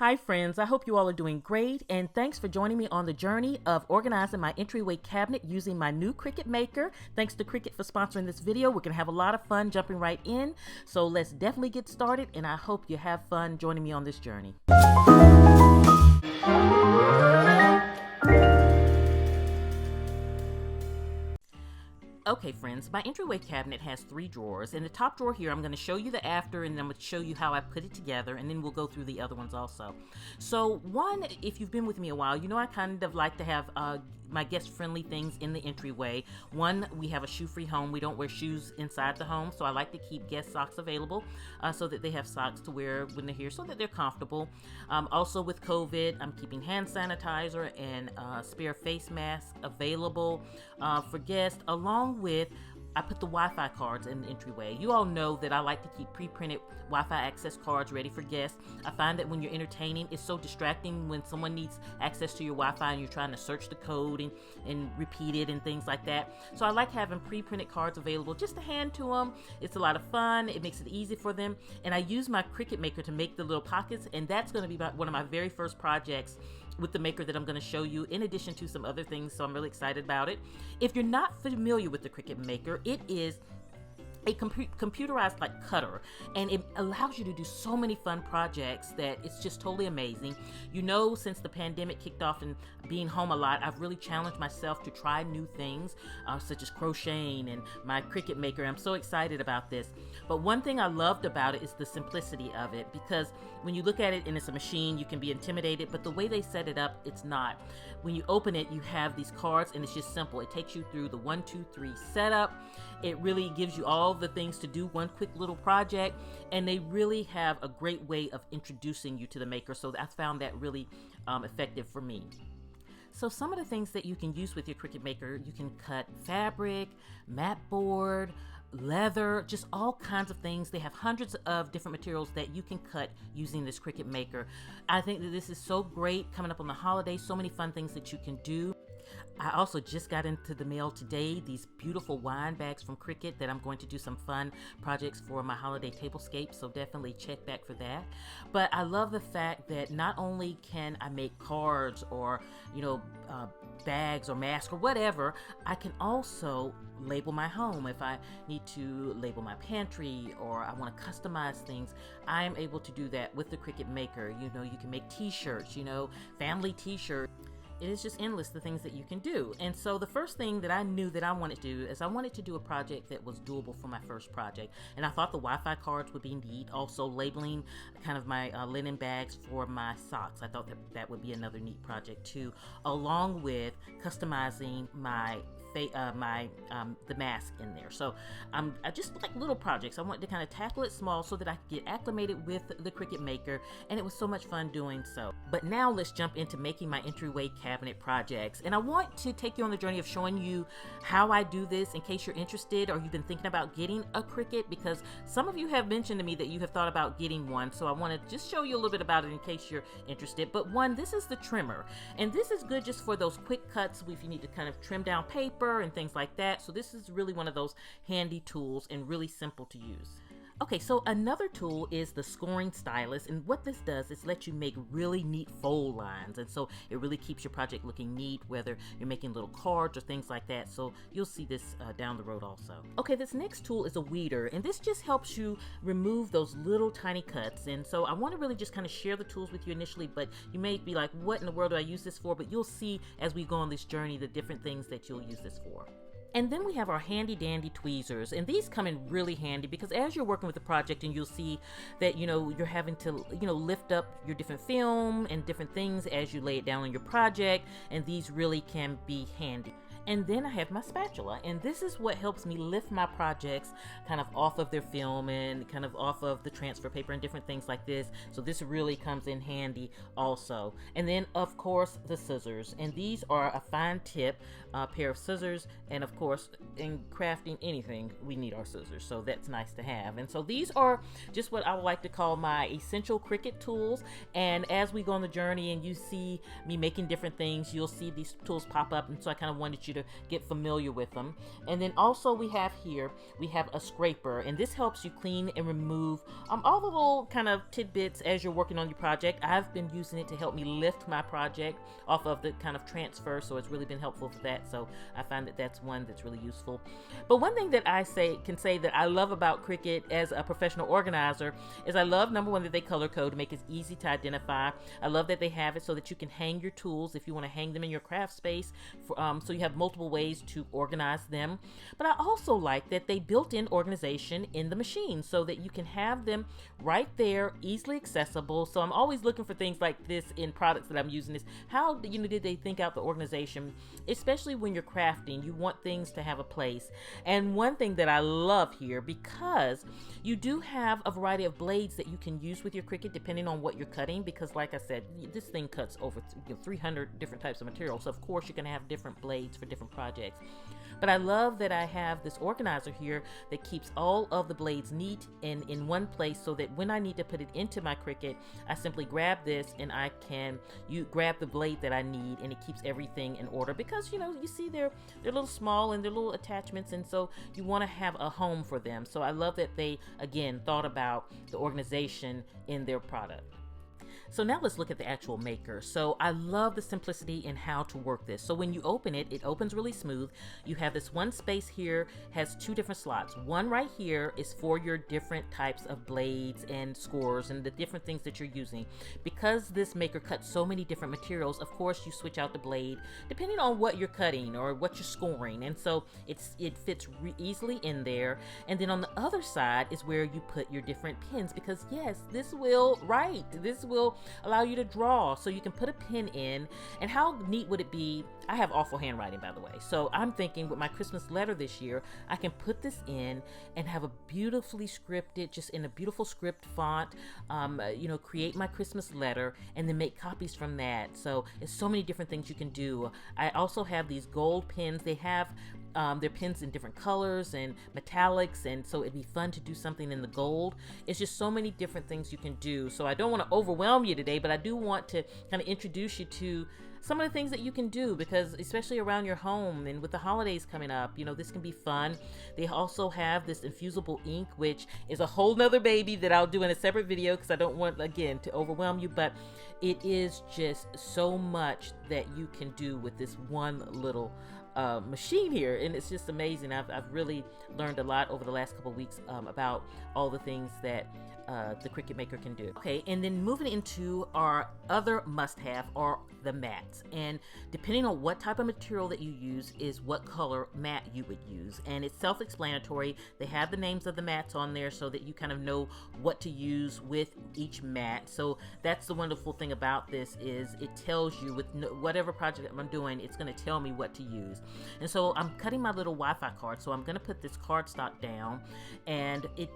Hi friends, I hope you all are doing great, and thanks for joining me on the journey of organizing my entryway cabinet using my new Cricut Maker. Thanks to Cricut for sponsoring this video. We're going to have a lot of fun jumping right in, so let's definitely get started, and I hope you have fun joining me on this journey. Okay friends, my entryway cabinet has 3 drawers. In the top drawer here, I'm going to show you the after, and then I'm going to show you how I put it together, and then we'll go through the other ones also. So one, if you've been with me a while, you know I kind of like to have my guest-friendly things in the entryway. One, we have a shoe-free home. We don't wear shoes inside the home, so I like to keep guest socks available so that they have socks to wear when they're here so that they're comfortable. Also with COVID, I'm keeping hand sanitizer and spare face mask available for guests, along with I put the Wi-Fi cards in the entryway. You all know that I like to keep pre-printed Wi-Fi access cards ready for guests. I find that when you're entertaining, it's so distracting when someone needs access to your Wi-Fi and you're trying to search the code and repeat it and things like that. So I like having pre-printed cards available just to hand to them. It's a lot of fun. It makes it easy for them. And I use my Cricut Maker to make the little pockets, and that's going to be one of my very first projects with the Maker that I'm going to show you, in addition to some other things, so I'm really excited about it. If you're not familiar with the Cricut Maker, it is a computerized like cutter, and it allows you to do so many fun projects that it's just totally amazing. You know, since the pandemic kicked off and being home a lot, I've really challenged myself to try new things such as crocheting and my Cricut Maker. I'm so excited about this. But one thing I loved about it is the simplicity of it, because when you look at it and it's a machine, you can be intimidated, but the way they set it up, it's not. When you open it, you have these cards, and it's just simple. It takes you through the 1, 2, 3 setup. It really gives you all the things to do, one quick little project, and they really have a great way of introducing you to the Maker, so I found that really effective for me. So some of the things that you can use with your Cricut Maker, you can cut fabric, mat board, leather, just all kinds of things. They have hundreds of different materials that you can cut using this Cricut Maker. I think that this is so great coming up on the holidays, so many fun things that you can do. I also just got into the mail today these beautiful wine bags from Cricut that I'm going to do some fun projects for my holiday tablescape, so definitely check back for that. But I love the fact that not only can I make cards or, you know, bags or masks or whatever, I can also label my home. If I need to label my pantry or I want to customize things, I am able to do that with the Cricut Maker. You know, you can make t-shirts, you know, family t-shirts. It is just endless, the things that you can do. And so the first thing that I knew that I wanted to do is I wanted to do a project that was doable for my first project. And I thought the Wi-Fi cards would be neat. Also labeling kind of my linen bags for my socks. I thought that would be another neat project too, along with customizing my the mask in there. So I just like little projects. I wanted to kind of tackle it small so that I could get acclimated with the Cricut Maker, and it was so much fun doing so. But now let's jump into making my entryway cabinet projects, and I want to take you on the journey of showing you how I do this in case you're interested or you've been thinking about getting a Cricut, because some of you have mentioned to me that you have thought about getting one. So I want to just show you a little bit about it in case you're interested. But one, this is the trimmer, and this is good just for those quick cuts if you need to kind of trim down paper and things like that. So this is really one of those handy tools and really simple to use. Okay, so another tool is the scoring stylus, and what this does is let you make really neat fold lines, and so it really keeps your project looking neat, whether you're making little cards or things like that. So you'll see this down the road also. Okay, this next tool is a weeder, and this just helps you remove those little tiny cuts. And so I want to really just kind of share the tools with you initially, but you may be like, what in the world do I use this for? But you'll see as we go on this journey the different things that you'll use this for. And then we have our handy dandy tweezers, and these come in really handy because as you're working with the project, and you'll see that, you know, you're having to, you know, lift up your different film and different things as you lay it down on your project, and these really can be handy. And then I have my spatula, and this is what helps me lift my projects kind of off of their film and kind of off of the transfer paper and different things like this. So this really comes in handy also. And then of course the scissors, and these are a fine tip pair of scissors, and of course in crafting anything we need our scissors, so that's nice to have. And so these are just what I would like to call my essential Cricut tools, and as we go on the journey and you see me making different things, you'll see these tools pop up, and so I kind of wanted you to get familiar with them. And then also we have a scraper, and this helps you clean and remove all the little kind of tidbits as you're working on your project. I've been using it to help me lift my project off of the kind of transfer, so it's really been helpful for that. So I find that that's one that's really useful. But one thing that I can say that I love about Cricut as a professional organizer is I love, number one, that they color code to make it easy to identify. I love that they have it so that you can hang your tools if you want to hang them in your craft space, so you have multiple ways to organize them. But I also like that they built in organization in the machine so that you can have them right there, easily accessible. So I'm always looking for things like this in products that I'm using. Is how did they think out the organization, especially when you're crafting? You want things to have a place. And one thing that I love here, because you do have a variety of blades that you can use with your Cricut depending on what you're cutting, because like I said, this thing cuts over 300 different types of material, so of course you're going to have different blades for different projects. But I love that I have this organizer here that keeps all of the blades neat and in one place, so that when I need to put it into my Cricut, I simply grab this and you grab the blade that I need, and it keeps everything in order, because you see they're a little small and they're little attachments, and so you want to have a home for them. So I love that they again thought about the organization in their product. So now let's look at the actual maker. So I love the simplicity in how to work this. So when you open it, it opens really smooth. You have this one space here, has two different slots. One right here is for your different types of blades and scores and the different things that you're using. Because this maker cuts so many different materials, of course you switch out the blade depending on what you're cutting or what you're scoring. And so it fits easily in there. And then on the other side is where you put your different pins, because yes, this will allow you to draw, so you can put a pin in. And how neat would it be? I have awful handwriting, by the way, so I'm thinking with my Christmas letter this year, I can put this in and have a beautifully scripted, just in a beautiful script font, create my Christmas letter and then make copies from that. So there's so many different things you can do. I also have these gold pins. They have their pins in different colors and metallics, and so it'd be fun to do something in the gold. It's just so many different things you can do. So I don't want to overwhelm you today, but I do want to kind of introduce you to some of the things that you can do, because especially around your home and with the holidays coming up, this can be fun. They also have this infusible ink, which is a whole nother baby that I'll do in a separate video, because I don't want, again, to overwhelm you, but it is just so much that you can do with this one little machine here, and it's just amazing. I've really learned a lot over the last couple of weeks about all the things that the Cricut Maker can do. Okay, and then moving into our other must-have are the mats, and depending on what type of material that you use is what color mat you would use, and it's self-explanatory. They have the names of the mats on there so that you kind of know what to use with each mat. So that's the wonderful thing about this, is it tells you with whatever project I'm doing, it's going to tell me what to use. And so I'm cutting my little Wi-Fi card, so I'm going to put this cardstock down, and it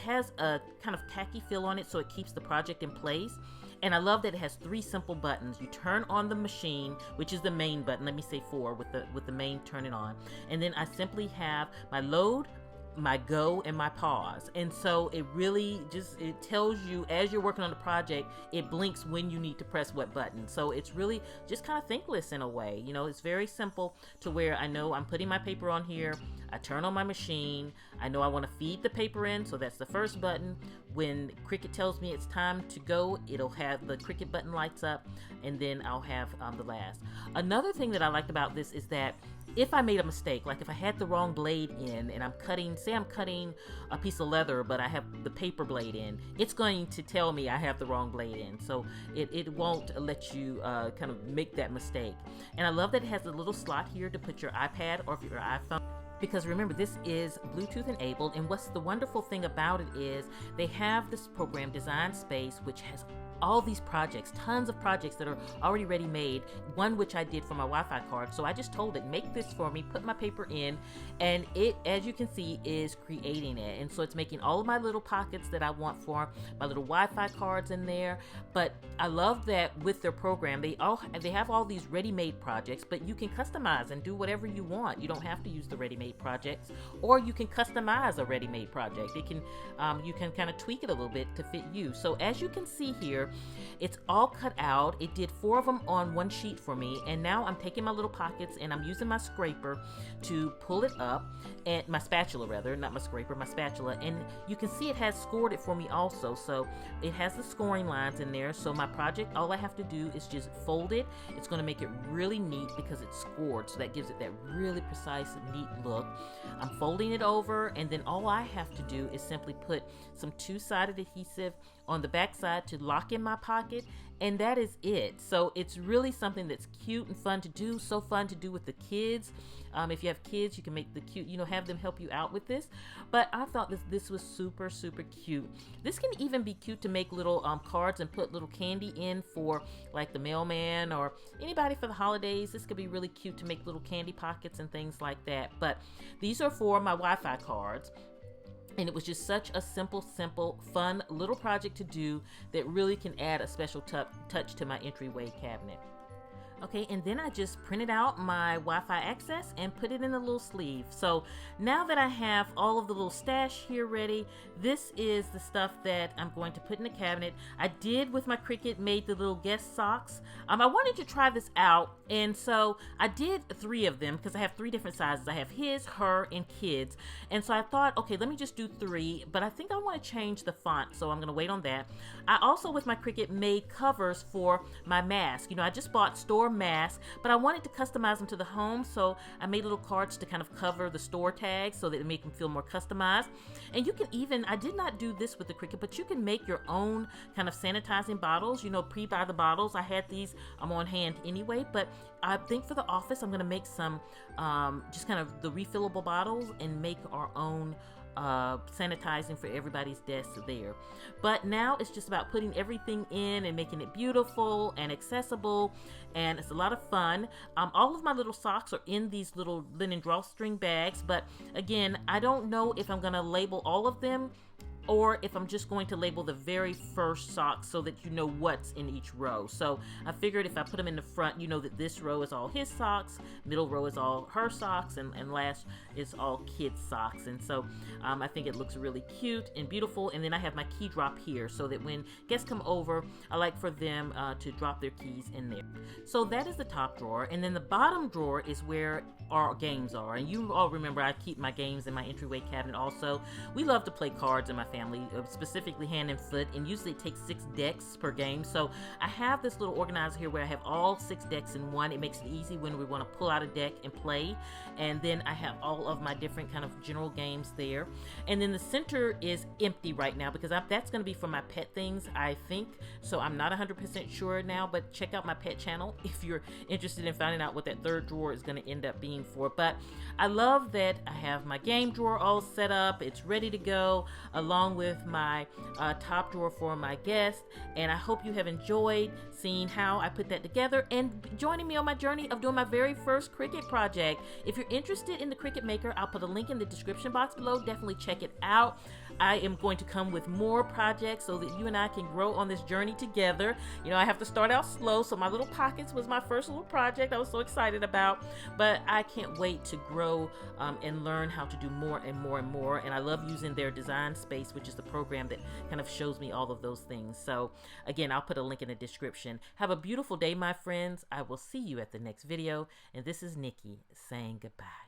has a kind of tacky feel on it, so it keeps the project in place. And I love that it has 3 simple buttons. You turn on the machine, which is the main button. Let me say 4 with the main turning on. And then I simply have my load, my go, and my pause. And so it really it tells you as you're working on the project, it blinks when you need to press what button. So it's really just kind of thinkless in a way. It's very simple to where I know I'm putting my paper on here. I turn on my machine. I know I want to feed the paper in, so that's the first button. When Cricut tells me it's time to go, it'll have the Cricut button lights up, and then I'll have the last. Another thing that I liked about this is that if I made a mistake, like if I had the wrong blade in and I'm cutting a piece of leather, but I have the paper blade in, it's going to tell me I have the wrong blade in. So it won't let you kind of make that mistake. And I love that it has a little slot here to put your iPad or your iPhone, because remember, this is Bluetooth enabled. And what's the wonderful thing about it is they have this program, Design Space, which has all these projects, tons of projects that are already ready made, one which I did for my Wi-Fi card. So I just told it, make this for me, put my paper in, and it, as you can see, is creating it. And so it's making all of my little pockets that I want for my little Wi-Fi cards in there. But I love that with their program, they have all these ready-made projects, but you can customize and do whatever you want. You don't have to use the ready-made projects, or you can customize a ready-made project. You can kind of tweak it a little bit to fit you. So as you can see here, here. It's all cut out. It did 4 of them on one sheet for me, and now I'm taking my little pockets and I'm using my scraper to pull it up, and my spatula rather, not my scraper, my spatula, and you can see it has scored it for me also. So it has the scoring lines in there. So my project, all I have to do is just fold it. It's going to make it really neat because it's scored, so that gives it that really precise, neat look. I'm folding it over, and then all I have to do is simply put some two-sided adhesive on the back side to lock in my pocket, and that is it. So it's really something that's cute and fun to do, so fun to do with the kids. If you have kids, you can make the cute, have them help you out with this. But I thought this was super, super cute. This can even be cute to make little cards and put little candy in for like the mailman or anybody for the holidays. This could be really cute to make little candy pockets and things like that. But these are for my Wi-Fi cards. And it was just such a simple, fun little project to do that really can add a special touch to my entryway cabinet. Okay, and then I just printed out my Wi-Fi access and put it in a little sleeve. So now that I have all of the little stash here ready, this is the stuff that I'm going to put in the cabinet. I did, with my Cricut, made the little guest socks. I wanted to try this out, and so I did 3 of them because I have 3 different sizes. I have his, her, and kids. And so I thought, okay, let me just do 3, but I think I want to change the font, so I'm going to wait on that. I also, with my Cricut, made covers for my mask. I just bought store masks, but I wanted to customize them to the home, so I made little cards to kind of cover the store tags so that it make them feel more customized. And you can even, I did not do this with the Cricut, but you can make your own kind of sanitizing bottles, pre-buy the bottles. I had these on hand anyway, but I think for the office I'm going to make some just kind of the refillable bottles and make our own sanitizing for everybody's desk there. But now it's just about putting everything in and making it beautiful and accessible, and it's a lot of fun. All of my little socks are in these little linen drawstring bags, but again, I don't know if I'm gonna label all of them or if I'm just going to label the very first sock so that you know what's in each row. So I figured if I put them in the front, you know that this row is all his socks, middle row is all her socks, and last is all kids' socks. And so I think it looks really cute and beautiful. And then I have my key drop here so that when guests come over, I like for them to drop their keys in there. So that is the top drawer. And then the bottom drawer is where our games are. And you all remember I keep my games in my entryway cabinet also. We love to play cards in my family, specifically hand and foot, and usually it takes 6 decks per game. So I have this little organizer here where I have all 6 decks in one. It makes it easy when we want to pull out a deck and play. And then I have all of my different kind of general games there. And then the center is empty right now because that's going to be for my pet things, I think. So I'm not 100% sure now, but check out my pet channel if you're interested in finding out what that third drawer is going to end up being for. But I love that I have my game drawer all set up. It's ready to go along with my top drawer for my guest. And I hope you have enjoyed seeing how I put that together and joining me on my journey of doing my very first Cricut project. If you're interested in the Cricut Maker, I'll put a link in the description box below. Definitely check it out. I am going to come with more projects so that you and I can grow on this journey together. I have to start out slow, so my little pockets was my first little project I was so excited about, but I can't wait to grow and learn how to do more and more and more. And I love using their Design Space, which is the program that kind of shows me all of those things. So again, I'll put a link in the description. Have a beautiful day, my friends. I will see you at the next video. And this is Nikki saying goodbye.